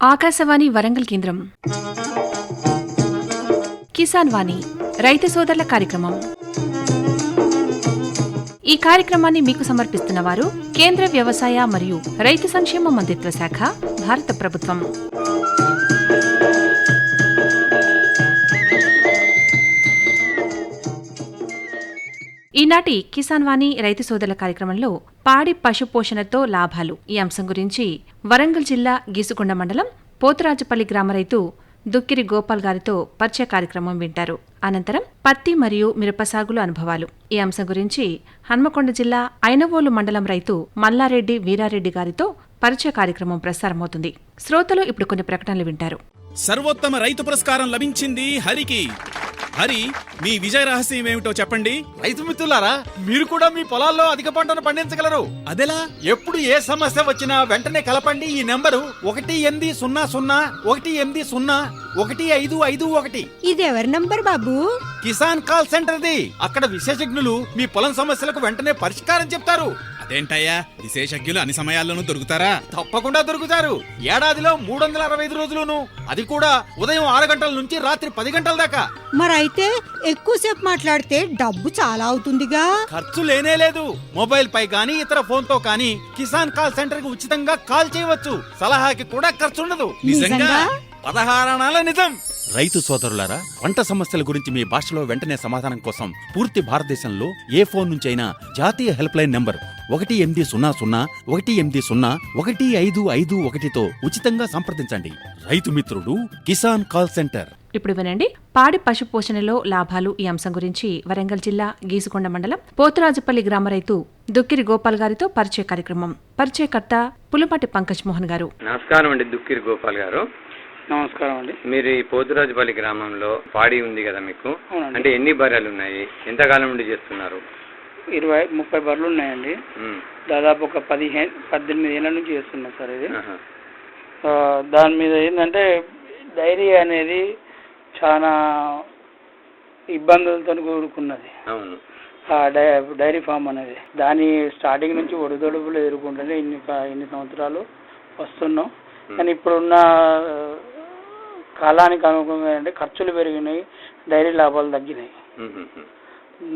ఆకాశవాణి వరంగల్ కేంద్రం కిసాన్ వాణి రైతు సోదరుల కార్యక్రమం. ఈ కార్యక్రమాన్ని మీకు సమర్పిస్తున్న వారు కేంద్ర వ్యవసాయ మరియు రైతు సంక్షేమ మంత్రిత్వ శాఖ, భారత ప్రభుత్వం. ఈనాటి కిసాన్ వాణి రైతు సోదరుల కార్యక్రమంలో పాడి పశుపోషణతో లాభాలు ఈ అంశం గురించి వరంగల్ జిల్లా గీసుకొండ మండలం పోతురాజుపల్లి గ్రామ రైతు దుక్కిరి గోపాల్ గారితో పరిచయ కార్యక్రమం వింటారు. అనంతరం పత్తి మరియు మిరప సాగుల అనుభవాలు ఈ అంశం గురించి హన్మకొండ జిల్లా ఐనవోలు మండలం రైతు మల్లారెడ్డి వీరారెడ్డి గారితో పరిచయ కార్యక్రమం ప్రసారమవుతుంది. శ్రోతలు ఇప్పుడు కొన్ని ప్రకటనలు వింటారు. సర్వోత్తమ రైతు పురస్కారం లభించింది హరికి. హరి, మీ విజయ రహస్యం ఏమిటో చెప్పండి. రైతు మిత్రులారా, మీరు కూడా మీ పొలాల్లో అధిక పంటను పండించగలరు. అదెలా? ఎప్పుడు ఏ సమస్య వచ్చినా వెంటనే కలపండి ఈ నెంబరు 1800 ఇది ఎవరి నంబర్ బాబు? కిసాన్ కాల్ సెంటర్ది. అక్కడ విశేషజ్ఞులు మీ పొలం సమస్యలకు వెంటనే పరిష్కారం చెప్తారు. అదేంటయ్యా, విశేషజ్ఞులు అన్ని సమయాల్లోనూ దొరుకుతారా? తప్పకుండా దొరుకుతారు. ఏడాదిలో 365 రోజులును, అది కూడా ఉదయం 6 గంటల నుంచి రాత్రి 10 గంటల దాకా. మరైతే ఎక్కువసేపు మాట్లాడితే డబ్బు చాలా అవుతుందిగా. ఖర్చు లేనే లేదు. మొబైల్ పై గానీ ఇతర ఫోన్ తో కానీ కిసాన్ కాల్ సెంటర్ కి ఉచితంగా కాల్ చేయవచ్చు. సలహాకి కూడా ఖర్చుండదు. నిజంగా? 16 అనాల నిజం. రైతు సోదరులారా, పంట సమస్యల గురించి మీ భాషలో వెంటనే సమాధానం కోసం పూర్తి భారతదేశంలో ఏ ఫోన్ నుంచి అయినా జాతీయ హెల్ప్ లైన్ నంబర్ 1800-11800-1551తో ఉచితంగా సంప్రదించండి. రైతు మిత్రుడు కిసాన్ కాల్ సెంటర్. ఇప్పుడు వినండి, పాడి పశుపోషణలో లాభాలు ఈ అంశం గురించి వరంగల్ జిల్లా గీసుకొండ మండలం పోతురాజుపల్లి గ్రామ రైతు దుక్కిరి గోపాల్ గారితో పరిచయ కార్యక్రమం. పరిచయకర్త పులుపాటి పంకజ్ మోహన్ గారు. నమస్కారం అండి దుక్కిరి గోపాల్ గారు. నమస్కారం అండి. మీరు ఈ పోతురాజుపల్లి గ్రామంలో పాడి ఉంది కదా మీకు, అవునండి. అంటే ఎన్ని బర్రెలు ఉన్నాయి, ఎంతకాలం నుండి చేస్తున్నారు? 20-30 బర్రెలు ఉన్నాయండి. దాదాపు ఒక 18 ఏళ్ళ నుంచి చేస్తున్నాం సార్ ఇది. దాని మీద ఏంటంటే డైరీ అనేది చాలా ఇబ్బందులతో కూడుకున్నది. అవును. డైరీ ఫామ్ అనేది దాని స్టార్టింగ్ నుంచి ఒడిదొడుపులు ఎదుర్కొంటేనే ఇన్ని సంవత్సరాలు వస్తున్నాం. కానీ ఇప్పుడున్న కాలానికి అనుగుణంగా అంటే ఖర్చులు పెరిగినాయి, డైరీ లాభాలు తగ్గినాయి,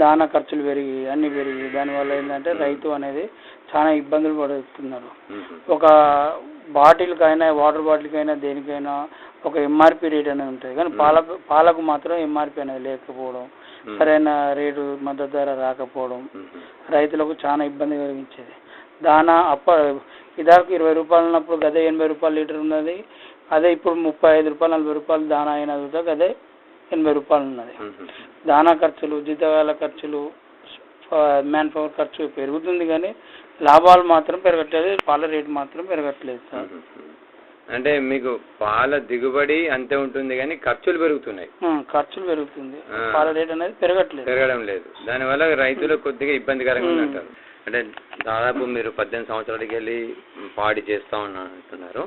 దానా ఖర్చులు పెరిగి అన్ని పెరిగి దానివల్ల ఏంటంటే రైతు అనేది చాలా ఇబ్బందులు పడుతున్నారు. ఒక బాటిల్కైనా, వాటర్ బాటిల్కైనా, దేనికైనా ఒక ఎంఆర్పి రేట్ అనేది ఉంటుంది. కానీ పాలకు మాత్రం ఎంఆర్పి అనేది లేకపోవడం, సరైన రేటు మద్దతు ధర రాకపోవడం రైతులకు చాలా ఇబ్బంది కలిగించేది. దానా ఇదాకు 20 రూపాయలు ఉన్నప్పుడు గదే 80 రూపాయలు లీటర్ ఉన్నది. అదే ఇప్పుడు 35 రూపాయలు 40 రూపాయలు దానా అయినా గదే 80 రూపాయలు ఉన్నది. దానా ఖర్చులు, జీతగాల ఖర్చులు, మ్యాన్ పవర్ ఖర్చు పెరుగుతుంది కానీ లాభాలు మాత్రం పెరగట్లేదు, పాల రేటు మాత్రం పెరగట్లేదు సార్. అంటే మీకు పాల దిగుబడి అంతే ఉంటుంది కానీ ఖర్చులు పెరుగుతున్నాయి. ఖర్చులు పెరుగుతుంది, పాల రేటు అనేది పెరగడం లేదు. దానివల్ల రైతులకు కొద్దిగా ఇబ్బందికరంగా ఉందంటారు. అంటే దాదాపు మీరు 18 సంవత్సరాలకి వెళ్ళి పాడి చేస్తా అంటున్నారు.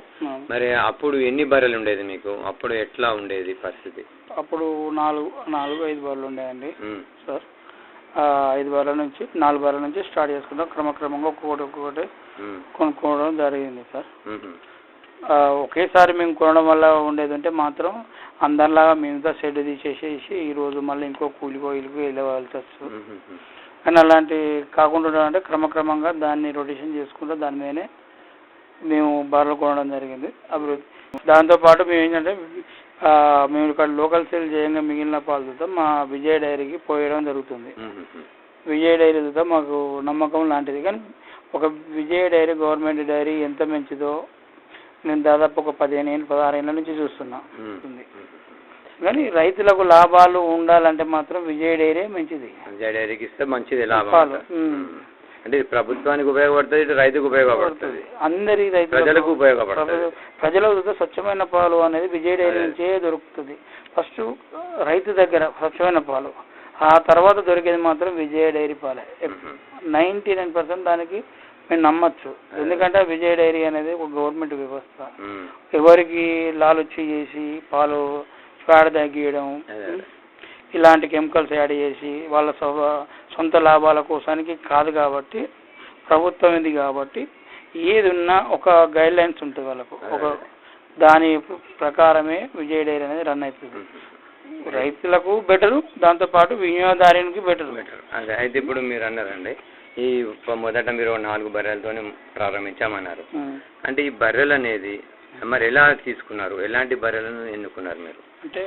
మరి అప్పుడు ఎన్ని బర్రెలు ఉండేది మీకు? అప్పుడు ఎట్లా ఉండేది పరిస్థితి? అప్పుడు 4-5 బర్రెలు ఉండేయండి సార్. 5 బర్రెల నుంచి 4 బర్రెల నుంచి స్టార్ట్ చేసుకుంటాం. క్రమక్రమంగా ఒక్కొక్కటి కొనుక్కోవడం జరిగింది సార్. ఒకేసారి మేము కొనడం వల్ల ఉండేది అంటే మాత్రం అందరిలాగా మేముతో షెడ్ తీసేసేసి ఈరోజు మళ్ళీ ఇంకో కూలికో ఇల్లుకో వెళ్ళవలసి వస్తుంది. కానీ అలాంటి కాకుండా అంటే క్రమక్రమంగా దాన్ని రొటేషన్ చేసుకుంటూ దాని మీదనే మేము బర్రెలు కొనడం జరిగింది. అభివృద్ధి దాంతోపాటు మేము ఏంటంటే మేము ఇక్కడ లోకల్ సేల్ చేయంగా మిగిలిన పాలతో మా విజయ డైరీకి పోయడం జరుగుతుంది. విజయ డైరీతో మాకు నమ్మకం లాంటిది. కానీ ఒక విజయ డైరీ, గవర్నమెంట్ డైరీ ఎంత మంచిదో నేను దాదాపు ఒక 15-16 ఏళ్ళ నుంచి చూస్తున్నా. కానీ రైతులకు లాభాలు ఉండాలంటే మాత్రం విజయ డైరీ మంచిది. విజయ డైరీకి ఇస్తే మంచిది లాభాలు. అంటే ప్రభుత్వానికి ఉపయోగపడుతుంది, ఇటు రైతుకు ఉపయోగపడుతుంది, అందరి ప్రజలకు ఉపయోగపడుతుంది. ప్రజలకు స్వచ్ఛమైన పాలు అనేది విజయ డైరీ నుంచే దొరుకుతుంది. ఫస్ట్ రైతు దగ్గర స్వచ్ఛమైన పాలు, ఆ తర్వాత దొరికేది మాత్రం విజయ డైరీ పాలే. 99% దానికి మేము నమ్మచ్చు. ఎందుకంటే విజయ డైరీ అనేది ఒక గవర్నమెంట్ వ్యవస్థ. ఎవరికి లాలుచి చేసి పాలు పేడ తగ్గియడం, ఇలాంటి కెమికల్స్ యాడ్ చేసి వాళ్ళ సొంత లాభాల కోసానికి కాదు. కాబట్టి ప్రభుత్వం ఇది కాబట్టి ఏది ఉన్నా ఒక గైడ్ లైన్స్ ఉంటుంది వాళ్ళకు. ఒక దాని ప్రకారమే విజయ డైరీ అనేది రన్ అవుతుంది. రైతులకు బెటరు, దాంతోపాటు వినియోగదారునికి బెటరు. అదే అయితే ఇప్పుడు మీరు అన్నారండి ఈ మొదట మీరు 4 బర్రెలతోనే ప్రారంభించామన్నారు. అంటే ఈ బర్రెలు అనేది మరి ఎలా తీసుకున్నారు, ఎలాంటి బర్రెలను ఎన్నుకున్నారు మీరు? అంటే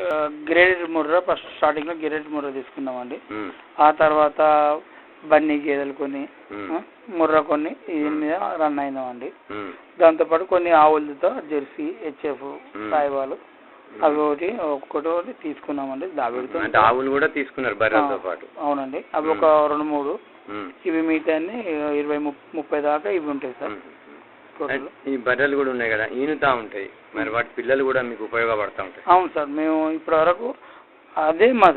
గ్రేడెడ్ ముర్రా ఫస్ట్ స్టార్టింగ్ లో గ్రేడెడ్ ముర్రా తీసుకున్నామండి. ఆ తర్వాత బన్నీ గేదెలు కొన్ని, ముర్రా కొన్ని దీని మీద రన్ అయినామండి. దాంతోపాటు కొన్ని ఆవులతో జెర్సీ, హెచ్ఎఫ్, సాయివాలు అవి ఒక్కొక్కటి తీసుకున్నామండి. దావిడితో అంటే ఆవులు కూడా తీసుకున్నారు బర్రెలతో పాటు? అవునండి, అవి ఒక 2-3, ఇవి మిగతా 20-30 దాకా ఇవి ఉంటాయి సార్. ఈ బర్రెలు కూడా ఉన్నాయి కదా, ఈనుతా ఉంటాయి, మరి వాటి పిల్లలు కూడా మీకు ఉపయోగపడతా ఉంటాయి? అవును సార్, మేము ఇప్పటి వరకు అదే మా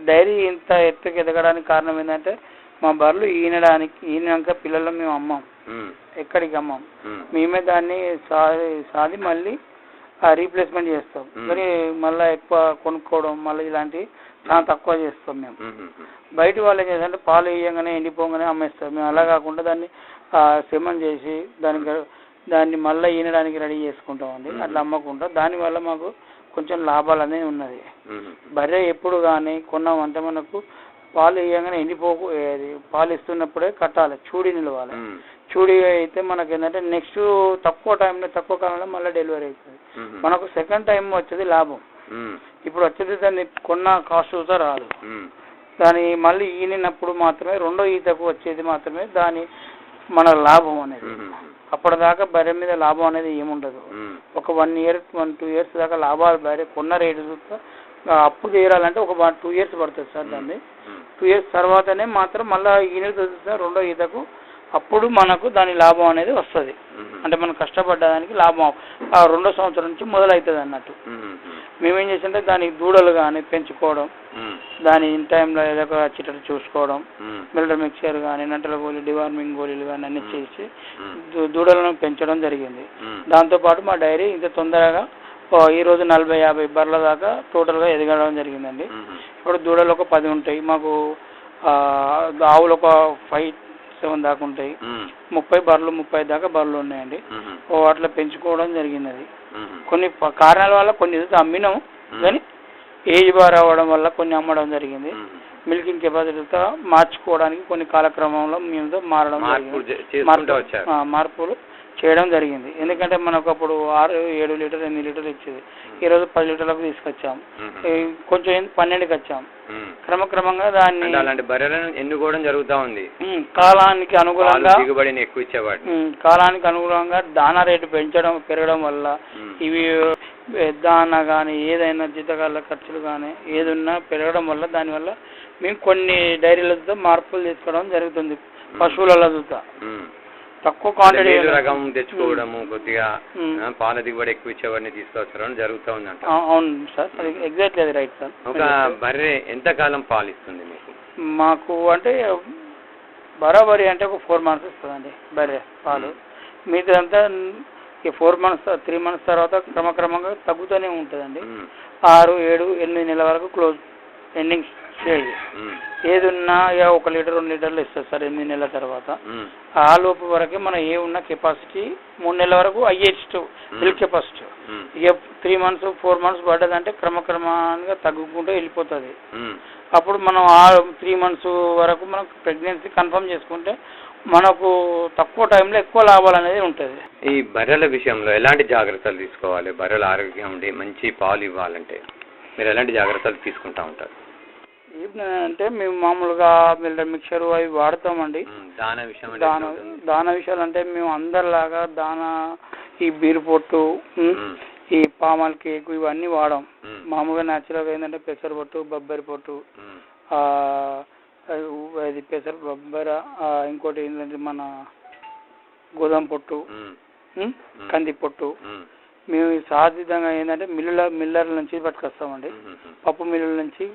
డైరీ ఇంత ఎత్తుకు ఎదగడానికి కారణం ఏంటంటే మా బర్రెలు ఈనాక పిల్లలు మేము అమ్మాం, ఎక్కడికి అమ్మాం, మేమే దాన్ని సాది మళ్ళీ రీప్లేస్మెంట్ చేస్తాం. మరి మళ్ళీ ఎక్కువ కొనుక్కోవడం మళ్ళీ ఇలాంటివి చాలా తక్కువ చేస్తాం మేము. బయట వాళ్ళు ఏం చేస్తారంటే పాలు వేయగానే ఎండిపోగానే అమ్మేస్తారు. మేము అలా కాకుండా దాన్ని సెమన్ చేసి దాన్ని మళ్ళీ ఈనడానికి రెడీ చేసుకుంటామండి. అట్లా అమ్మకుండా దానివల్ల మాకు కొంచెం లాభాలు అనేది ఉన్నది. బర్రె ఎప్పుడు కానీ కొన్నామంటే మనకు పాలు వేయగానే పాలు ఇస్తున్నప్పుడే కట్టాలి, చూడి నిలవాలి. చూడి అయితే మనకి ఏంటంటే నెక్స్ట్ తక్కువ టైంలో తక్కువ కాలంలో మళ్ళీ డెలివరీ అవుతుంది. మనకు సెకండ్ టైం వచ్చేది లాభం. ఇప్పుడు వచ్చేది దాన్ని కొన్న కాస్ట్ చూసా రాదు. దాని మళ్ళీ ఈనినప్పుడు మాత్రమే రెండో ఈతకు వచ్చేది మాత్రమే దాని మన లాభం అనేది. అప్పటిదాకా బర్రె మీద లాభం అనేది ఏముండదు. ఒక 1 year 1-2 years దాకా లాభాలు బర్రె కొన్న రేటు చూస్తా అప్పు చేయాలంటే ఒక 2 years పడుతుంది సార్. దాన్ని 2 years తర్వాతనే మాత్రం మళ్ళీ ఈత చూస్తా రెండో ఈతకు అప్పుడు మనకు దాని లాభం అనేది వస్తుంది. అంటే మనం కష్టపడ్డదానికి లాభం ఆ 2వ సంవత్సరం నుంచి మొదలవుతుంది అన్నట్టు. మేమేం చేస్తుంటే దానికి దూడలు కానీ పెంచుకోవడం, దాని ఇన్ టైంలో ఏదో ఒక చిట్టలు చూసుకోవడం, మిల్లర్ మిక్చర్ కానీ నంటల గోళీ, డివార్మింగ్ గోళీలు కానీ అన్ని చేసి దూడలను పెంచడం జరిగింది. దాంతోపాటు మా డైరీ ఇంత తొందరగా ఈరోజు 40-50 బర్రెల దాకా టోటల్గా ఎదగడం జరిగిందండి. ఇప్పుడు దూడలు ఒక 10 ఉంటాయి మాకు, ఆవులు ఒక 5-7 దాకా ఉంటాయి, 30 దాకా బర్రెలు ఉన్నాయండి. అట్లా పెంచుకోవడం జరిగింది. అది కొన్ని కారణాల వల్ల కొన్ని అమ్మినాం, కానీ ఏజ్ బార్ అవ్వడం వల్ల కొన్ని అమ్మడం జరిగింది. మిల్కింగ్ కెపాసిటీతో మార్చుకోవడానికి కొన్ని కాలక్రమంలో మేము మార్పులు చేయడం జరిగింది. ఎందుకంటే మనకు అప్పుడు 6-7 లీటర్ 8 లీటర్లు ఇచ్చేది, ఈరోజు 10 లీటర్లకు తీసుకొచ్చాం, కొంచెం 12కి వచ్చాం. క్రమక్రమంగా దాన్ని అలాంటి బర్రెలను ఎన్నుకోవడం జరుగుతూ ఉంది. కాలానికి అనుగుణంగా దిగుబడిని ఎక్కువ ఇచ్చేవాడు. కాలానికి అనుగుణంగా దానా రేటు పెరగడం వల్ల ఇవి దానా కానీ ఏదైనా జీతకాల ఖర్చులు కానీ ఏదన్నా పెరగడం వల్ల దానివల్ల మేము కొన్ని డైరీలతో మార్పులు తీసుకోవడం జరుగుతుంది. పశువుల చూస్తా తక్కువ క్వాంటిటీ రకం తెచ్చుకోవడము, కొద్దిగా పాల దిగుబడి ఎక్కువ ఇచ్చేవాడిని తీసుకొచ్చడం జరుగుతూ ఉందంట. అవును సార్, అది ఎగ్జాక్ట్లీ అది రైట్ సార్. ఒక బర్రె ఎంతకాలం పాలు ఇస్తుంది మీకు? మాకు అంటే బరాబరి అంటే ఒక 4 months ఇస్తుందండి బర్రె పాలు. మిగతాదంతా 4 months 3 months తర్వాత క్రమక్రమంగా తగ్గుతూనే ఉంటుందండి. 6-7-8 నెలల వరకు క్లోజ్ ఎండింగ్ స్టేజ్. ఏదున్నా 1 లీటర్ 2 లీటర్లు ఇస్తుంది సార్ 8 నెలల తర్వాత. ఆ లోపు వరకే మన ఏ ఉన్న కెపాసిటీ 3 నెలల వరకు హైయెస్ట్ మిల్క్ కెపాసిటీ. ఇక 3 months 4 months పడ్డదంటే క్రమక్రమంగా తగ్గుకుంటూ వెళ్ళిపోతుంది. అప్పుడు మనం 3 months వరకు మనం ప్రెగ్నెన్సీ కన్ఫర్మ్ చేసుకుంటే మనకు తక్కువ టైంలో ఎక్కువ లాభాలు అనేది ఉంటుంది. ఈ బర్రెల విషయంలో ఎలాంటి జాగ్రత్తలు తీసుకోవాలి? బర్రెల ఆరోగ్యం ఉండి మంచి పాలు ఇవ్వాలంటే మీరు ఎలాంటి జాగ్రత్తలు తీసుకుంటా ఉంటారు? అంటే మేము మామూలుగా మిల్లర్ మిక్చర్ అవి వాడతామండి. దానా విషయాలు అంటే మేము అందరిలాగా దానా ఈ బీరు పొట్టు, ఈ పామాల్ కేక్ ఇవన్నీ వాడాం. మామూలుగా న్యాచురల్గా ఏంటంటే పెసర పొట్టు, బొబ్బరి పొట్టు, అది పెసర బొబ్బర, ఇంకోటి ఏంటంటే మన గోధుమ పొట్టు, కంది పొట్టు. మేము సహజంగా ఏంటంటే మిల్లర్ల నుంచి పట్టుకొస్తామండి, పప్పు మిల్లుల నుంచి.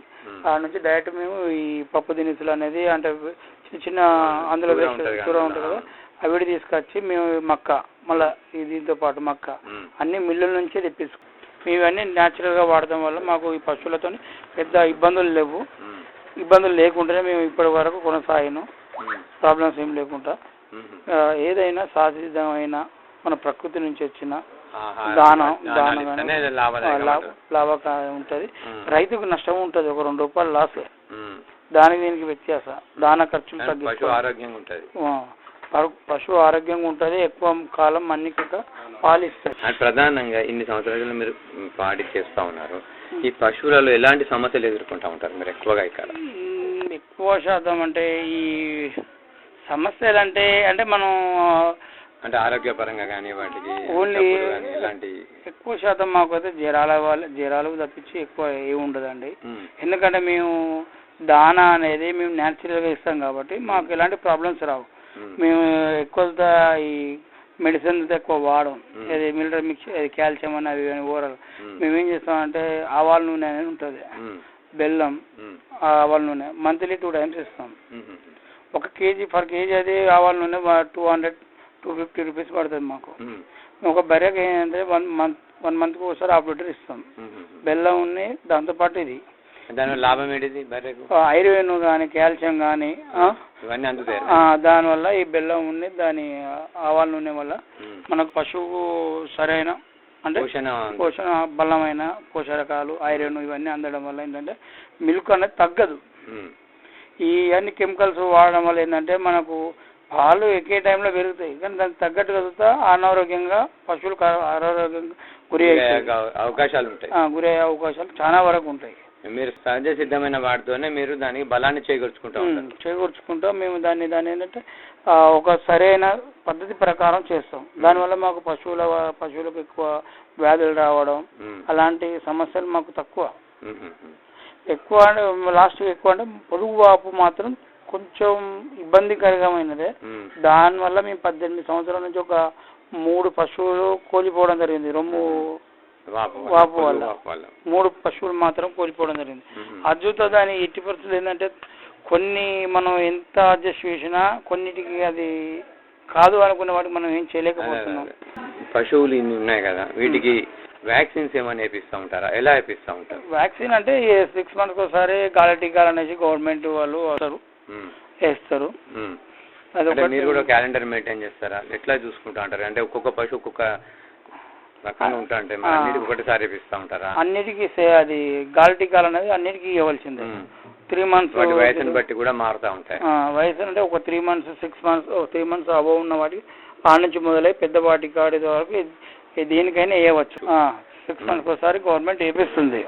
ఆ నుంచి డైరెక్ట్ మేము ఈ పప్పు దినుసులు అనేది అంటే చిన్న అందులో కూర ఉంటుంది కదా, అవిడి తీసుకొచ్చి మేము మక్క మళ్ళీ దీంతో పాటు మక్క అన్ని మిల్లుల నుంచే తెప్పించుకుంటాం. మేము ఇవన్నీ న్యాచురల్గా వాడటం వల్ల మాకు ఈ పశువులతో పెద్ద ఇబ్బందులు లేవు. ఇబ్బందులు లేకుండానే మేము ఇప్పటి వరకు కొనసాగినాం, ప్రాబ్లమ్స్ ఏం లేకుండా. ఏదైనా సహజమైన మన ప్రకృతి నుంచి వచ్చిన దానం ఇస్తేనే లాభదాయకంగా ఉంటుంది. లాభకారం ఉంటుంది. రైతుకు నష్టం ఉంటుంది, ఒక 2 రూపాయలు లాస్. దానికి దీనికి వ్యత్యాసం. దాన ఖర్చులు పశువు ఆరోగ్యంగా ఉంటుంది. పశువు ఆరోగ్యంగా ఉంటుంది, ఎక్కువ కాలం మన్నిక పాలు ఇస్తుంది. ప్రధానంగా ఇన్ని సంవత్సరాలు మీరు పాడి చేస్తా ఉన్నారు, ఈ పశువులలో ఎలాంటి సమస్యలు ఎదుర్కొంటా ఉంటారు మీరు ఎక్కువగా ఇక్కడ? ఎక్కువ శాతం అంటే ఈ సమస్యలు అంటే మనం అంటే ఆరోగ్యపరంగా కానీ వాటికి ఓన్లీ ఇలాంటి ఎక్కువ శాతం మాకు అయితే జ్వరాలు తప్పించి ఎక్కువ ఏమి ఉండదండి. ఎందుకంటే మేము దానా అనేది మేము న్యాచురల్గా ఇస్తాం కాబట్టి మాకు ఎలాంటి ప్రాబ్లమ్స్ రావు. మేము ఎక్కువ ఈ మెడిసిన్స్ ఎక్కువ వాడం, అది మినరల్ మిక్స్, కాల్షియం అని అవి ఓరల్. మేమేం చేస్తామంటే ఆవాల నూనె అనేది ఉంటుంది, బెల్లం, ఆవాల నూనె మంత్లీ 2 times ఇస్తాం. 1 kg పర్ కేజీ అది ఆవాల నూనె 200-250 రూపీస్ పడుతుంది మాకు. ఒక బర్రెకి ఏంటంటే 1 monthకి ఒకసారి 1/2 లీటర్ ఇస్తాం. బెల్లం ఉన్నాయి, దాంతోపాటు ఇది. దానివల్ల లాభం ఏంటిది బర్రెకు? ఐరన్ కానీ కాల్షియం కానీ ఇవన్నీ అందుతాయి. దానివల్ల ఈ బెల్లం ఉంది, దాని ఆవాల నూనె వల్ల మనకు పశువు సరైన అంటే పోషణ బలమైన పోషకాలు, ఐరన్ ఇవన్నీ అందడం వల్ల ఏంటంటే మిల్క్ అనేది తగ్గదు. ఈ అన్ని కెమికల్స్ వాడడం వల్ల ఏంటంటే మనకు పాలు ఎక్కే టైంలో పెరుగుతాయి, కానీ దానికి తగ్గట్టు కదుగుతా అనారోగ్యంగా పశువులకు అనారోగ్యంగా గురయ్యే అవకాశాలు చాలా వరకు ఉంటాయి. మీరు సహజ సిద్ధమైన వాటితోనే మీరు దానికి బలాన్ని చేకూర్చుకుంటాం. మేము దాన్ని ఏంటంటే ఒక సరైన పద్ధతి ప్రకారం చేస్తాం. దానివల్ల మాకు పశువులకు ఎక్కువ వ్యాధులు రావడం అలాంటి సమస్యలు మాకు తక్కువ. ఎక్కువ అంటే ఎక్కువ పొడుగు వాపు మాత్రం కొంచెం ఇబ్బందికరమైనదే. దానివల్ల మేము 18 సంవత్సరాల నుంచి ఒక 3 పశువులు కోల్పోవడం జరిగింది. రొమ్ము వాపు వల్ల 3 పశువులు మాత్రం కోల్పోవడం జరిగింది. అద్భుత దాని ఎట్టి పరిస్థితులు ఏంటంటే కొన్ని మనం ఎంత అడ్జస్ట్ చేసినా కొన్నిటికి అది కాదు అనుకున్న వాటికి మనం ఏం చేయలేకపోతున్నాం. పశువులు ఇన్ని ఉన్నాయి కదా, వీటికి వ్యాక్సిన్స్ ఏమైనా వేపిస్తూ ఉంటారా? ఎలా వేపిస్తూ ఉంటారు? వ్యాక్సిన్ అంటే 6 months ఒకసారి గాలి టీకాలు అనేసి గవర్నమెంట్ వాళ్ళు వస్తారు, వేస్తారు. మీరు కూడా క్యాలెండర్ మెయింటైన్ చేస్తారా? ఎట్లా చూసుకుంటా ఉంటారు? అంటే ఒక్కొక్క పశువు ఒక్కొక్క రకంగా ఉంటా అంటే అన్నిటికి ఒకటిసారి వేపిస్తూ ఉంటారా? అన్నిటికీ అది గాలి టీకాలు అనేది అన్నిటికీ ఇవ్వాల్సిందే. 3 months వయసుని బట్టి కూడా మారుతూ ఉంటాయి. వయసు అంటే ఒక 3 months 6 months 3 months అబవ్ ఉన్న వాటికి ఆ నుంచి మొదలై పెద్దవాటి కాడి వరకు దేనికైనా వేయవచ్చు. 6 months ఒకసారి గవర్నమెంట్ వేపిస్తుంది.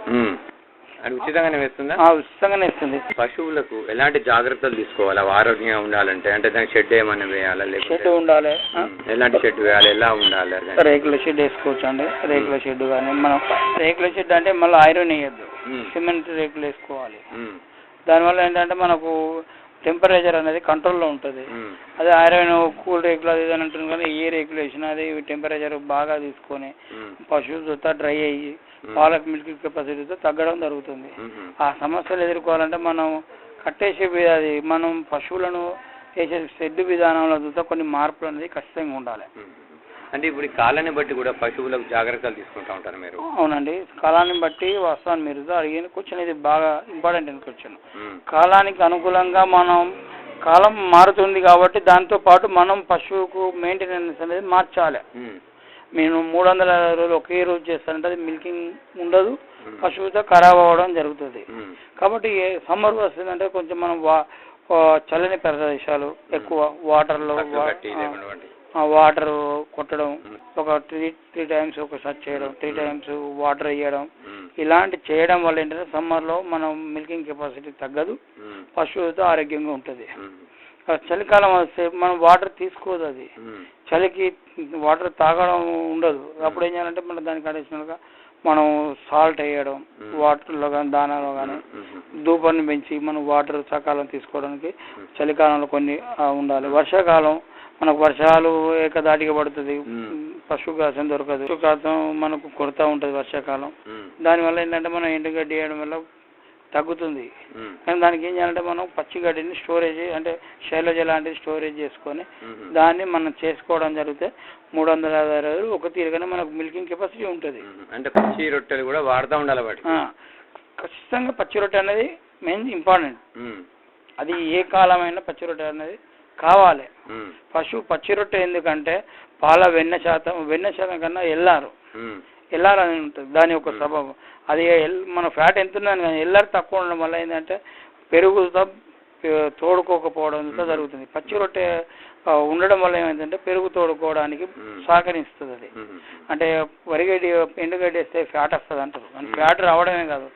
అది ఉచితంగానే వేస్తుందా? ఉచితంగానే ఇస్తుంది. పశువులకు ఎలాంటి జాగ్రత్తలు తీసుకోవాలి అవి ఆరోగ్యంగా ఉండాలంటే? అంటే దానికి షెడ్ ఏమైనా వేయాలా? షెడ్ ఉండాలి. ఎలాంటి షెడ్ వేయాలి? ఎలా ఉండాలి? రేకుల షెడ్ వేసుకోవచ్చు అండి. రేకుల షెడ్ కానీ మనం రేకుల షెడ్ అంటే మళ్ళీ ఐరన్ వేయద్దు, సిమెంట్ రేకులు వేసుకోవాలి. దానివల్ల ఏంటంటే మనకు టెంపరేచర్ అనేది కంట్రోల్లో ఉంటుంది. అదే ఐరన్ కూల్ రేకులు అది ఇది అని అంటుంది, కానీ ఏ రేకులు వేసినా అది టెంపరేచర్ బాగా తీసుకొని పశువులు చూస్తా డ్రై అయ్యి పాలకు మిల్క్ కెపాసిటీతో తగ్గడం జరుగుతుంది. ఆ సమస్యలు ఎదుర్కోవాలంటే మనం కట్టేసే అది మనం పశువులను వేసే షెడ్ విధానంలో చూస్తే కొన్ని మార్పులు అనేది ఖచ్చితంగా ఉండాలి. అంటే ఇప్పుడు కాలాన్ని బట్టి కూడా పశువులకు జాగ్రత్తలు తీసుకుంటూ ఉంటారు మీరు? అవునండి, కాలాన్ని బట్టి వస్తాను. మీరు అడిగిన క్వశ్చన్ ఇది బాగా ఇంపార్టెంట్ క్వశ్చన్. కాలానికి అనుకూలంగా మనం కాలం మారుతుంది కాబట్టి దాంతో పాటు మనం పశువుకు మెయింటెనెన్స్ అనేది మార్చాలి. నేను 360 రోజులు ఒకే రోజు చేస్తానంటే అది మిల్కింగ్ ఉండదు, పశువుతో ఖరాబ్ అవ్వడం జరుగుతుంది. కాబట్టి సమ్మర్ వస్తుందంటే కొంచెం మనం చల్లని ప్రదేశాలు ఎక్కువ వాటర్లో వాటర్ కొట్టడం, ఒక 3 times ఒకసారి చేయడం, 3 times వాటర్ వేయడం, ఇలాంటి చేయడం వల్ల ఏంటంటే సమ్మర్లో మనం మిల్కింగ్ కెపాసిటీ తగ్గదు, పశువుతో ఆరోగ్యంగా ఉంటుంది. చలికాలం వస్తే మనం వాటర్ తీసుకోదు, అది చలికి వాటర్ తాగడం ఉండదు. అప్పుడు ఏం చేయాలంటే మనం దానికి అడిషనల్గా మనం సాల్ట్ వేయడం వాటర్లో కానీ దానాలో కానీ ధూపాన్ని పెంచి మనం వాటర్ సకాలం తీసుకోవడానికి చలికాలంలో కొన్ని ఉండాలి. వర్షాకాలం మనకు వర్షాలు ఏకదాటిగా పడుతుంది, పశువు కాసం దొరకదు, పశువు కాసం మనకు కొరత ఉంటుంది వర్షాకాలం. దానివల్ల ఏంటంటే మనం ఎండుగడ్డి వేయడం వల్ల తగ్గుతుంది. కానీ దానికి ఏం చేయాలంటే మనం పచ్చిగడ్డిని స్టోరేజ్ అంటే శైలజ లాంటిది స్టోరేజ్ చేసుకొని దాన్ని మనం చేసుకోవడం జరిగితే 360 రోజులు ఒక తీరుగానే మనకు మిల్కింగ్ కెపాసిటీ ఉంటుంది. అంటే పచ్చి రొట్టెలు కూడా వాడుతూ ఉండాలి వాటికి. ఖచ్చితంగా పచ్చి రొట్టె అనేది మెయిన్ ఇంపార్టెంట్. అది ఏ కాలమైనా పచ్చి రొట్టె అనేది కావాలి. పశువు పచ్చి రొట్టె ఎందుకంటే వెన్న శాతం కన్నా ఎల్లారు అని ఉంటుంది. దాని యొక్క స్వభావం అది. మన ఫ్యాట్ ఎంత ఉందని కానీ ఎల్లారు తక్కువ ఉండడం వల్ల ఏంటంటే పెరుగుతో తోడుకోకపోవడంతో జరుగుతుంది. పచ్చి రొట్టె ఉండడం వల్ల ఏమైందంటే పెరుగు తోడుకోవడానికి సహకరిస్తుంది. అది అంటే వరిగడ్డి ఎండుగడ్డి వేస్తే ఫ్యాట్ వస్తుంది అంటారు. ఫ్యాట్ రావడమే కాదు,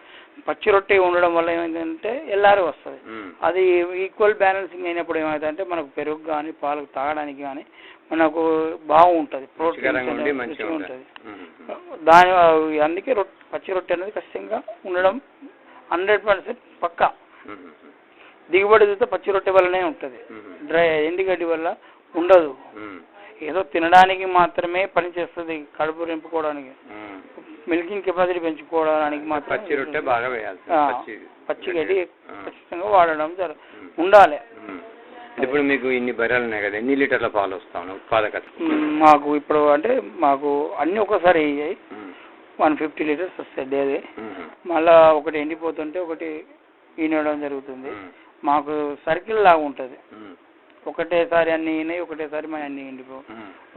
పచ్చి రొట్టె ఉండడం వల్ల ఏమైందంటే ఎల్లారు వస్తుంది. అది ఈక్వల్ బ్యాలెన్సింగ్ అయినప్పుడు ఏమైందంటే మనకు పెరుగు కానీ పాలు తాగడానికి కానీ మనకు బాగుంటుంది, ప్రోటీన్ ఉంటుంది. దాని అందుకే పచ్చి రొట్టె అనేది ఖచ్చితంగా ఉండడం 100% పక్కా. దిగుబడి చూస్తే పచ్చి రొట్టె వల్లనే ఉంటుంది, ఎండుగడ్డి వల్ల ఉండదు. ఏదో తినడానికి మాత్రమే పని చేస్తుంది, కడుపు నింపుకోవడానికి, మిల్కింగ్ కెపాసిటీ పెంచుకోవడానికి మాత్రం పచ్చి రొట్టె బాగా వేయాలి. పచ్చి గడ్డి ఖచ్చితంగా వాడడం ఉండాలి. ఇప్పుడు మీకు ఇన్ని బర్రెలు ఉన్నాయి కదా, ఎన్ని లీటర్ల పాలు వస్తాను ఉత్పాదకత? మాకు ఇప్పుడు అంటే మాకు అన్ని ఒకసారి అయ్యాయి, 150 లీటర్స్ వస్తాయి డైలీ. మళ్ళా ఒకటి ఎండిపోతుంటే ఒకటి ఈనడం జరుగుతుంది. మాకు సర్కిల్ లాగా ఉంటుంది, ఒకటేసారి అన్ని ఈనాయి, ఒకటేసారి మన అన్ని ఎండిపో,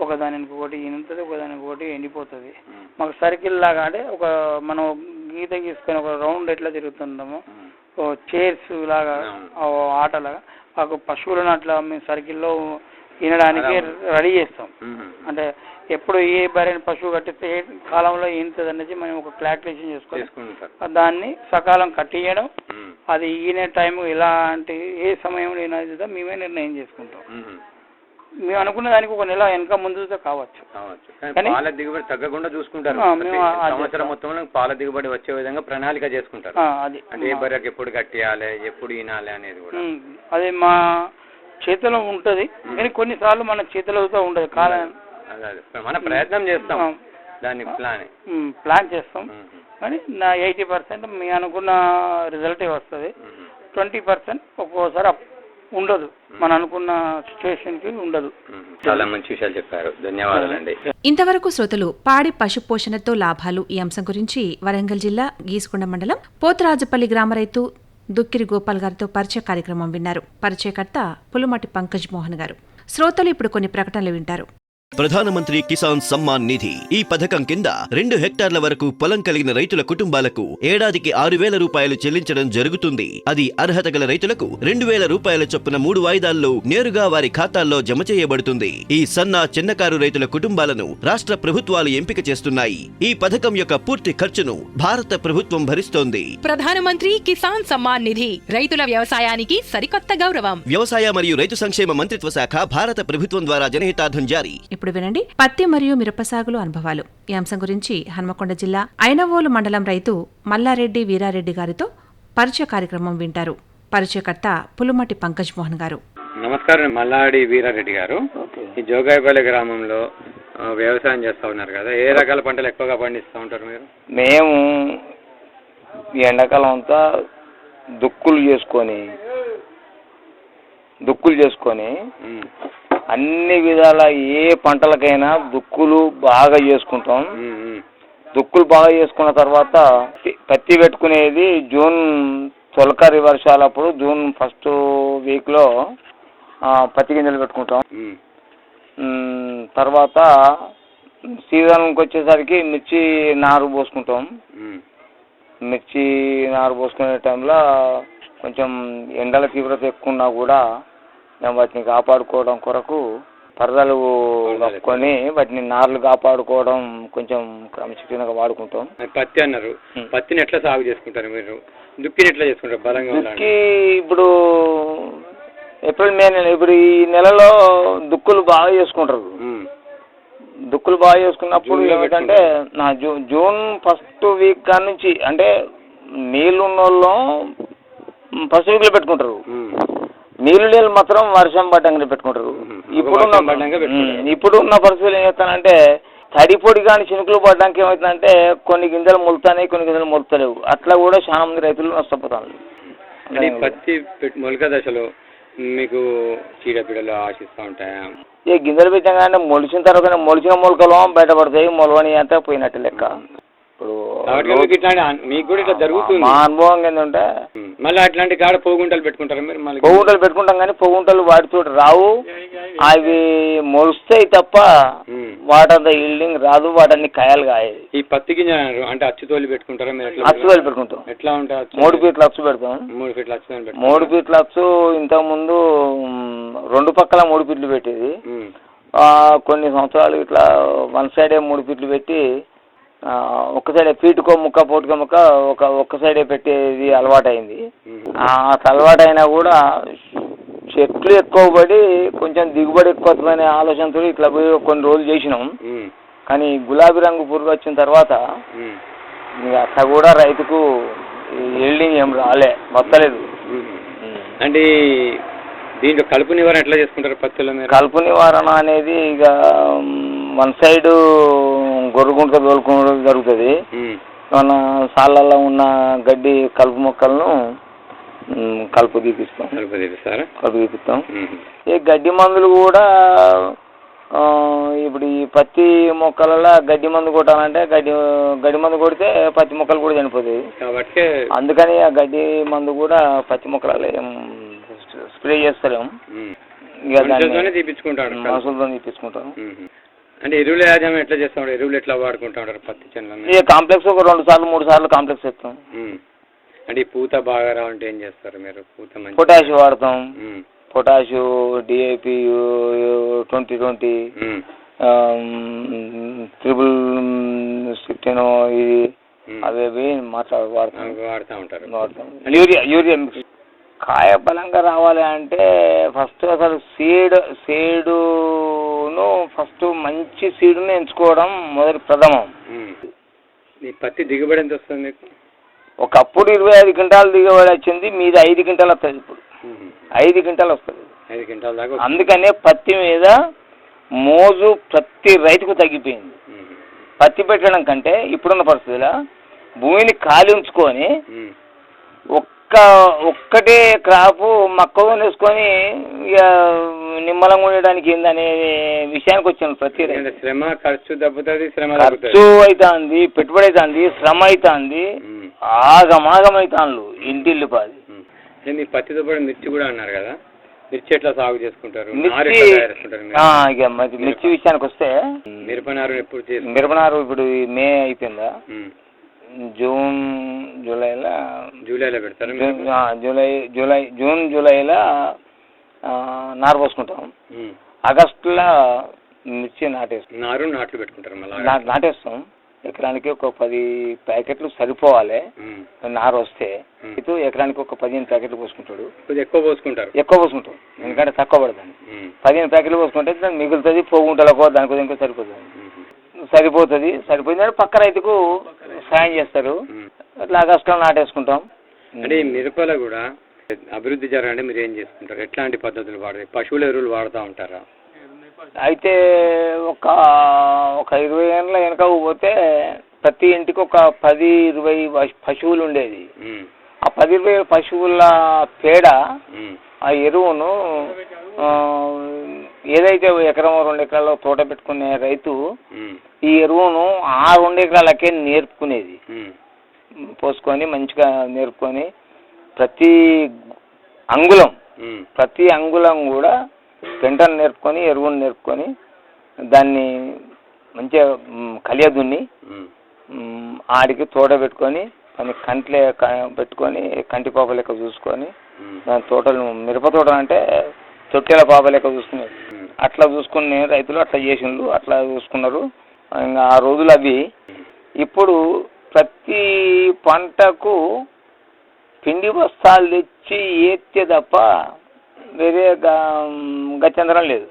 ఒకదానికి ఒకటి ఈనుతుంది, ఒకదానికి ఒకటి ఎండిపోతుంది. మాకు సర్కిల్ లాగా అంటే ఒక మనం గీత గీసుకొని ఒక రౌండ్ ఎట్లా తిరుగుతుంటామో చైర్స్ లాగా ఆటలాగా మాకు పశువులను అట్లా మేము సర్కిల్లో ఈనడానికి రెడీ చేస్తాం. అంటే ఎప్పుడు ఏ బర్రెని పశువు కట్టిస్తే ఏ కాలంలో ఈనుతుంది అనేది మనం ఒక క్లారిఫికేషన్ చేసుకుంటాం. దాన్ని సకాలం కట్టియడం, అది ఈనే టైం ఎలాంటి ఏ సమయంలో ఈనదో మేమే నిర్ణయం చేసుకుంటాం. మేము అనుకున్న దానికి ఒక నెల వెనక ముందు కావచ్చు. పాల దిగుబడి తగ్గకుండా చూసుకుంటారు. సంవత్సరం మొత్తంలో పాల దిగుబడి వచ్చే విధంగా ప్రణాళిక చేసుకుంటారు. అది అంటే ఏ బర్రెకి ఎప్పుడు కట్టియాలి, ఎప్పుడు ఈనాలి అనేది కూడా అది మా చేతిలో ఉంటుంది. కానీ కొన్నిసార్లు మన చేతిలో ఉండదు, కాలం మన ప్రయత్నం చేస్తాం, దాన్ని ప్లాన్ చేస్తాం. కానీ నా 80% మీ అనుకున్న రిజల్టే వస్తుంది. 20% ఒక్కోసారి ఉండదు, మన అనుకున్న సిచ్యువేషన్కి ఉండదు. చాలా మంచి విషయాలు చెప్పారు, ధన్యవాదాలండి. ఇంతవరకు శ్రోతలు పాడి పశుపోషణతో లాభాలు ఈ అంశం గురించి వరంగల్ జిల్లా గీసుకొండ మండలం పోతరాజపల్లి గ్రామ రైతు దుక్కిరి గోపాల్ గారితో పరిచయ కార్యక్రమం విన్నారు. పరిచయకర్త పులుమటి పంకజ్ మోహన్ గారు. శ్రోతలు ఇప్పుడు కొన్ని ప్రకటనలు వింటారు. ప్రధానమంత్రి కిసాన్ సమ్మాన్ నిధి ఈ పథకం కింద 2 హెక్టార్ల వరకు పొలం కలిగిన రైతుల కుటుంబాలకు ఏడాదికి 6,000 రూపాయలు చెల్లించడం జరుగుతుంది. అది అర్హత గల రైతులకు 2,000 రూపాయల చొప్పున 3 వాయిదాల్లో నేరుగా వారి ఖాతాల్లో జమ చేయబడుతుంది. ఈ సన్న చిన్నకారు రైతుల కుటుంబాలను రాష్ట్ర ప్రభుత్వాలు ఎంపిక చేస్తున్నాయి. ఈ పథకం యొక్క పూర్తి ఖర్చును భారత ప్రభుత్వం భరిస్తోంది. ప్రధానమంత్రి కిసాన్ సమ్మాన్ నిధి రైతుల వ్యవసాయానికి సరికొత్త గౌరవం. వ్యవసాయ మరియు రైతు సంక్షేమ మంత్రిత్వ శాఖ భారత ప్రభుత్వం ద్వారా జనహితార్థం జారీ. ఇప్పుడు వినండి పత్తి మరియు మిరప సాగులో అనుభవాలు ఈ అంశం గురించి హన్మకొండ జిల్లా ఐనవోలు మండలం రైతు మల్లారెడ్డి వీరారెడ్డి గారితో పరిచయ కార్యక్రమం వింటారు. పరిచయకర్త పులుమటి పంకజ్ మోహన్ గారు. నమస్కారం మల్లారెడ్డి వీరారెడ్డి గారు. ఈ జోగాయపల్లి గ్రామంలో వ్యవసాయం చేస్తా ఉన్నారు కదా, ఏ రకాల పంటలు ఎక్కువగా పండిస్తూ ఉంటారు మీరు? మేము ఈ ఎండాకాలం అంతా దుక్కులు చేసుకొని అన్ని విధాల ఏ పంటలకైనా దుక్కులు బాగా చేసుకుంటాం. దుక్కులు బాగా చేసుకున్న తర్వాత పత్తి పెట్టుకునేది జూన్ తొలకరి వర్షాలప్పుడు, జూన్ ఫస్ట్ వీక్లో పత్తి గింజలు పెట్టుకుంటాం. తర్వాత సీజన్కి వచ్చేసరికి మిర్చి నారు పోసుకుంటాం. మిర్చి నారు పోసుకునే టైంలో కొంచెం ఎండల తీవ్రత ఎక్కువ ఉన్నా కూడా మేము వాటిని కాపాడుకోవడం కొరకు పరదలు కప్పుకొని వాటిని నార్లు కాపాడుకోవడం కొంచెం క్రమశిక్షణగా వాడుకుంటాం. పత్తి అన్నారు, పత్తిని ఎట్లా సాగు చేసుకుంటారు మీరు? దుక్కిని ఎట్లా చేసుకుంటారు? బలంగా దుక్కి ఇప్పుడు ఏప్రిల్ మే నెల, ఇప్పుడు ఈ నెలలో దుక్కులు బాగా చేసుకుంటారు. దుక్కులు బాగా చేసుకున్నప్పుడు ఏంటంటే జూన్ ఫస్ట్ వీక్ కాడ నుంచి, అంటే నీళ్ళు ఉన్న వాళ్ళు ఫస్ట్ వీక్లో పెట్టుకుంటారు. నీళ్ళు మాత్రం వర్షం పడ్డంగానే పెట్టుకుంటారు. ఇప్పుడున్న పరిస్థితులు ఏం చేస్తానంటే తడి పొడి కానీ చినుకులు పడడానికి ఏమవుతుందంటే కొన్ని గింజలు మొలుతాయి, కొన్ని గింజలు మొలుతలేవు. అట్లా కూడా చాలా మంది రైతులు నష్టపోతారు. పత్తి మొలక దశలో మీకు చీడపీడలు ఆశిస్తూ ఉంటాయా? ఈ గింజలు పెట్టగానే మొలిచిన తర్వాత మొలిచిన మొలకలు బయటపడతాయి, మొలవని అంటే పోయినట్టు లెక్క. ఇప్పుడు మీకు కూడా ఇట్లా జరుగుతుంది. మా అనుభవం ఏంటంటే మళ్ళీ అట్లాంటి కాడ పోగుంటలు పెట్టుకుంటారా మీరు? మళ్ళీ పొగుంటలు పెట్టుకుంటాం కానీ పొగుంటలు వాటితో రావు, అవి మొలుస్తాయి తప్ప వాటంత ఈల్డింగ్ రాదు, వాటన్ని కాయలు కాయాలి. ఈ పత్తి గింజ అంటే అచ్చుతోలి పెట్టుకుంటారా మీరు? అచ్చుతోలి పెట్టుకుంటాం. ఎట్లా ఉంటుంది? 3 ఫీట్ల అచ్చు పెడతాం. 3 ఫీట్ల అచ్చు 3 ఫీట్ల అచ్చు ఇంతకుముందు 2 పక్కల 3 ఫీట్లు పెట్టేది. కొన్ని సంవత్సరాలు ఇట్లా 1 సైడే 3 ఫీట్లు పెట్టి ఒక్క సైడే ఫీటుకో ముక్క పోటుకో ముక్క ఒక్క సైడే పెట్టేది అలవాటైంది. అలవాటైనా కూడా చెట్లు ఎక్కువ పడి కొంచెం దిగుబడి ఎక్కువ అనే ఆలోచనతో ఇట్లా పోయి కొన్ని రోజులు చేసినాం. కానీ గులాబీ రంగు పురుగు వచ్చిన తర్వాత అట్లా కూడా రైతుకు ఈల్డింగ్ ఏం వస్తలేదు. అంటే దీంట్లో కలుపు నివారణ ఎట్లా చేసుకుంటారు పత్తిలో మీరు? కలుపు నివారణ అనేది ఇక 1 సైడు గొర్రెగుంట తోలుకోవడం జరుగుతుంది. మన సాళ్ళల్లో ఉన్న గడ్డి కలుపు మొక్కలను కలుపు తీపిస్తాం. ఈ గడ్డి మందులు కూడా ఇప్పుడు ఈ పత్తి మొక్కలలో గడ్డి మందు కొట్టాలంటే గడ్డి మందు కొడితే పత్తి మొక్కలు కూడా చనిపోతాయి కాబట్టి అందుకని ఆ గడ్డి మందు కూడా పత్తి మొక్కలలో స్ప్రే చేస్తలేము. మనుషులతో తీపించుకుంటాం. అంటే ఎరువుల యాజమాన్యం ఎట్లా చేస్తా ఉంటారు? ఎరువులు ఎట్లా వాడుకుంటా ఉంటారు పత్తి చేనులో? ఈ కాంప్లెక్స్ ఒక 2 సార్లు 3 సార్లు కాంప్లెక్స్ ఇస్తాం. అంటే ఈ పూత బాగా రావాలంటే ఏం చేస్తారు మీరు? పూత పొటాష్ వాడతాం. పొటాష్, DAP 2020, 16 ఇది అవి వాడుతూ ఉంటారు. Urea mix. కాయ బలంగా రావాలి అంటే ఫస్ట్ అసలు సీడును ఫస్ట్ మంచి సీడును ఎంచుకోవడం మొదటి ప్రథమం. ఈ పత్తి దిగుబడి ఎంత వస్తుంది మీకు? ఒకప్పుడు 25 క్వింటాలు దిగుబడి వచ్చింది, మీద 5 క్వింటాలు వస్తుంది. ఇప్పుడు 5 క్వింటాలు వస్తుంది. 5 క్వింటాల దాకా. అందుకనే పత్తి మీద మోజు ప్రతి రైతుకు తగ్గిపోయింది. పత్తి పెట్టడం కంటే ఇప్పుడున్న పరిస్థితుల్లో భూమిని ఖాళీ ఉంచుకొని ఒక్కటే క్రాపు మక్కువ వేసుకొని ఇక నిమ్మలంగా ఉండడానికి ఏందనే విషయానికి వచ్చాను. ప్రతి శ్రమ ఖర్చు దెబ్బతుంది, ఖర్చు అవుతుంది, పెట్టుబడి అవుతుంది, శ్రమ అవుతుంది, ఆగమాగమవుతాను ఇంటిల్లు పాది. మీ పత్తితో పాటు మిర్చి కూడా అన్నారు కదా, మిర్చి ఎట్లా సాగు చేసుకుంటారు? ఇక మిర్చి విషయానికి వస్తే మిరపనారు ఎప్పుడు? మిరపనారు ఇప్పుడు మే అయిపోయిందా? జూన్ జూలైలో పెడతారు. జూన్ జూలైలో నారు పోసుకుంటాం. ఆగస్టులో మిర్చి నాట్లు పెట్టుకుంటారు. నాటేస్తాం. ఎకరానికి ఒక 10 ప్యాకెట్లు సరిపోవాలి నారు వస్తే. ఇటు ఎకరానికి ఒక 15 ప్యాకెట్లు పోసుకుంటాడు. ఎక్కువ పోసుకుంటాం ఎందుకంటే తక్కువ పడుతుంది. 15 ప్యాకెట్లు పోసుకుంటే దాన్ని మిగులుతుంది. పోగుంటలకో దానికో ఇంకో సరిపోతుంది. పక్క రైతుకు సాయం చేస్తారు. అట్లా ఆగస్టులో నాటేసుకుంటాం. అంటే మిరపలో కూడా అభివృద్ధి జరగాలంటే మీరు ఏం చేసుకుంటారు? ఎట్లాంటి పద్ధతులు వాడతారు? పశువుల ఎరువులు వాడుతూ ఉంటారా? అయితే ఒక 20 ఏళ్ళ వెనక పోతే ప్రతి ఇంటికి ఒక 10-20 పశువులు ఉండేది. ఆ 10-20 పశువుల పేడ ఆ ఎరువును ఏదైతే ఎకరం 2 ఎకరాల్లో తోట పెట్టుకునే రైతు ఈ ఎరువును ఆ 2 ఎకరాలకే నేర్పుకునేది. పోసుకొని మంచిగా నేర్పుకొని ప్రతి అంగుళం కూడా పెంటను నేర్పుకొని ఎరువును నేర్పుకొని దాన్ని మంచిగా కలియదున్ని ఆడికి తోట పెట్టుకొని దాన్ని కంట్లే పెట్టుకొని కంటి పాప లెక్క చూసుకొని దాని తోటలు మిరప తోట అంటే తొట్టెల పాప లెక్క చూసుకునేది. అట్లా చూసుకునే రైతులు అట్లా చేసినారు, అట్లా చూసుకున్నారు. ఇంకా ఆ రోజులు అవి. ఇప్పుడు ప్రతి పంటకు పిండి బస్తాలు తెచ్చి ఏత్తే తప్ప వేరే గచ్చందరం లేదు.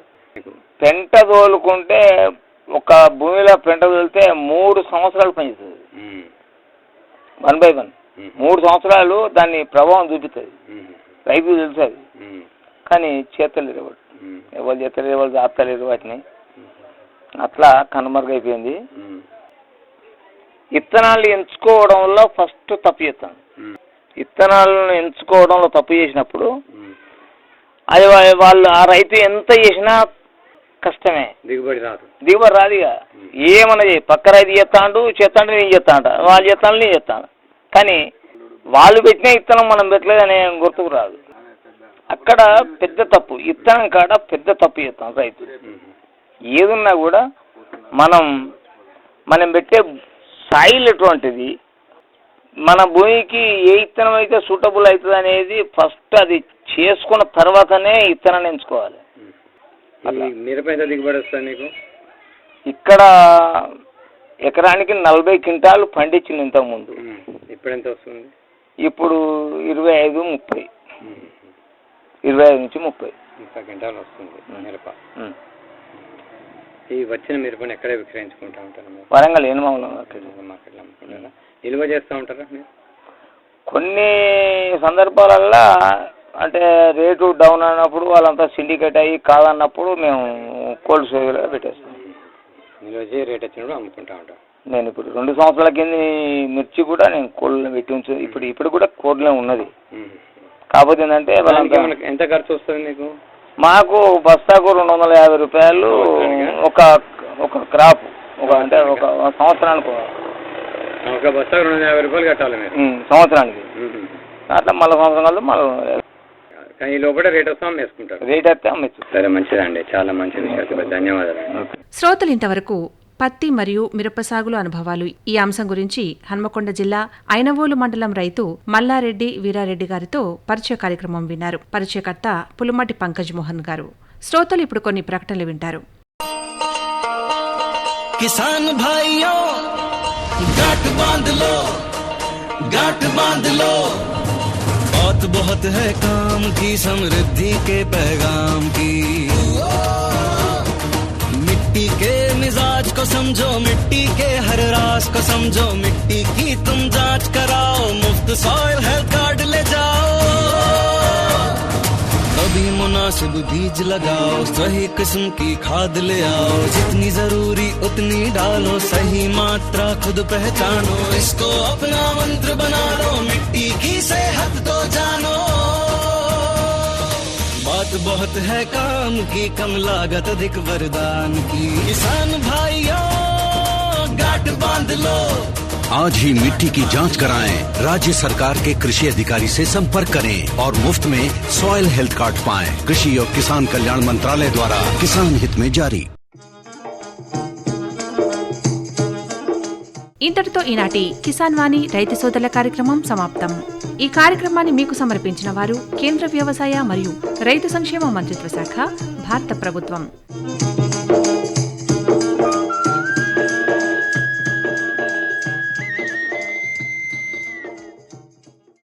పెంట తోలుకుంటే ఒక భూమిలో పెంట తోలితే 3 సంవత్సరాలు పనిచేస్తుంది. 1 by 1 3 సంవత్సరాలు దాన్ని ప్రభావం చూపిస్తుంది. రైతు తెలుసు అది. కానీ చేతలేరు ఎవరు చేతలేరు, ఎవరు ఆపుతలేరు వాటిని. అట్లా కనుమరుగైపోయింది. విత్తనాలు ఎంచుకోవడంలో ఫస్ట్ తప్పు చేస్తాను. విత్తనాలను ఎంచుకోవడంలో తప్పు చేసినప్పుడు అది వాళ్ళు ఆ రైతు ఎంత చేసినా కష్టమే, దిగుబడి రాదు. ఇక ఏమన్నా పక్క రైతు చేస్తాడు నేను చేస్తాను, వాళ్ళు చేస్తాను నేను చేస్తాను. కానీ వాళ్ళు పెట్టిన ఇత్తనం మనం పెట్టలేదనే గుర్తుకు రాదు. అక్కడ పెద్ద తప్పు, ఇత్తనం కాడ పెద్ద తప్పు చేస్తాం రైతు. ఏదున్నా కూడా మనం పెట్టే సాయిల్ ఎటువంటిది, మన భూమికి ఏ ఇత్తనం అయితే సూటబుల్ అవుతుంది అనేది ఫస్ట్ అది చేసుకున్న తర్వాతనే ఇత్తనాన్ని ఎంచుకోవాలి. మిరప ఎంత దిగుబడి వస్తుంది నీకు? ఇక్కడ ఎకరానికి 40 క్వింటాలు పండించింది ఇంతకుముందు. ఇప్పుడు ఎంత వస్తుంది? ఇప్పుడు 25-30, 25 నుంచి 30 క్వింటాలు వస్తుంది మిరప. ఈ వచ్చిన మిరపని ఎక్కడ విక్రయించుకుంటా ఉంటారు? వరంగల్ ఎనుమల మార్కెట్లో అమ్ముకుంటారా? నిల్వ చేస్తూ ఉంటారా మీరు? కొన్ని సందర్భాలల్లో అంటే రేటు డౌన్ అయినప్పుడు వాళ్ళంతా సిండికేట్ అయ్యి కాదన్నప్పుడు మేము కోల్డ్ స్టోరేజ్లో పెట్టేస్తాం. నిల్వ చేసి రేట్ వచ్చినప్పుడు అమ్ముకుంటా ఉంటాం. నేను ఇప్పుడు 2 సంవత్సరాల కింద మిర్చి కూడా నేను కోల్డ్లో పెట్టి ఉంచు, ఇప్పుడు కూడా కోల్డ్లో ఉన్నది. కాకపోతే ఏంటంటే ఎంత ఖర్చు వస్తుంది నీకు? మాకు బస్తాకు 250 రూపాయలు ఒక క్రాప్, అంటే ఒక సంవత్సరానికి. ఒక బస్తాకు 250 రూపాయలు కట్టాలి మీరు సంవత్సరానికి. అట్లా మళ్ళీ సంవత్సరం కాదు మళ్ళీ కానీ ఈ లోపల రేట్ వస్తే అమ్మేసుకుంటారు. రేట్ అయితే అమ్మేచ్చు. సరే, మంచిదండి, చాలా మంచిది. ధన్యవాదాలు. శ్రోతలు ఇంతవరకు పత్తి మరియు మిరప సాగులో అనుభవాలు ఈ అంశం గురించి హన్మకొండ జిల్లా ఐనవోలు మండలం రైతు మల్లారెడ్డి వీరారెడ్డి గారితో పరిచయ కార్యక్రమం విన్నారు. పరిచయకర్త పులుమటి పంకజ్ మోహన్ గారు. శ్రోతలు ఇప్పుడు కొన్ని ప్రకటనలు వింటారు. కిసాన్ భాయియో గాట్ బాంధలో गांठ बांध लो, बात बहुत है काम की, समृद्धि के पैगाम की। मिट्टी के मिजाज को समझो, मिट्टी के हर राज को समझो, मिट्टी की तुम जांच कराओ, मुफ्त सॉइल हेल्थ कार्ड ले जाओ। कभी मुनासिब बीज लगाओ, सही किस्म की खाद ले आओ, जितनी जरूरी उतनी डालो, सही मात्रा खुद पहचानो, इसको अपना मंत्र बना लो, मिट्टी की सेहत को जानो। बात बहुत है काम की, कम लागत अधिक वरदान की, किसान भाइयों गांठ बांध लो। आज ही मिट्टी की जांच कराएं, राज्य सरकार के कृषि अधिकारी से संपर्क करें और मुफ्त में सॉइल हेल्थ कार्ड पाएं। कृषि और किसान कल्याण मंत्रालय द्वारा किसान हित में जारी। ఇంతటితో ఈనాటి కిసాన్ వాణి రైతు సోదరుల కార్యక్రమం సమాప్తం. ఈ కార్యక్రమాన్ని మీకు సమర్పించిన వారు కేంద్ర వ్యవసాయ మరియు రైతు సంక్షేమ మంత్రిత్వ శాఖ, భారత ప్రభుత్వం.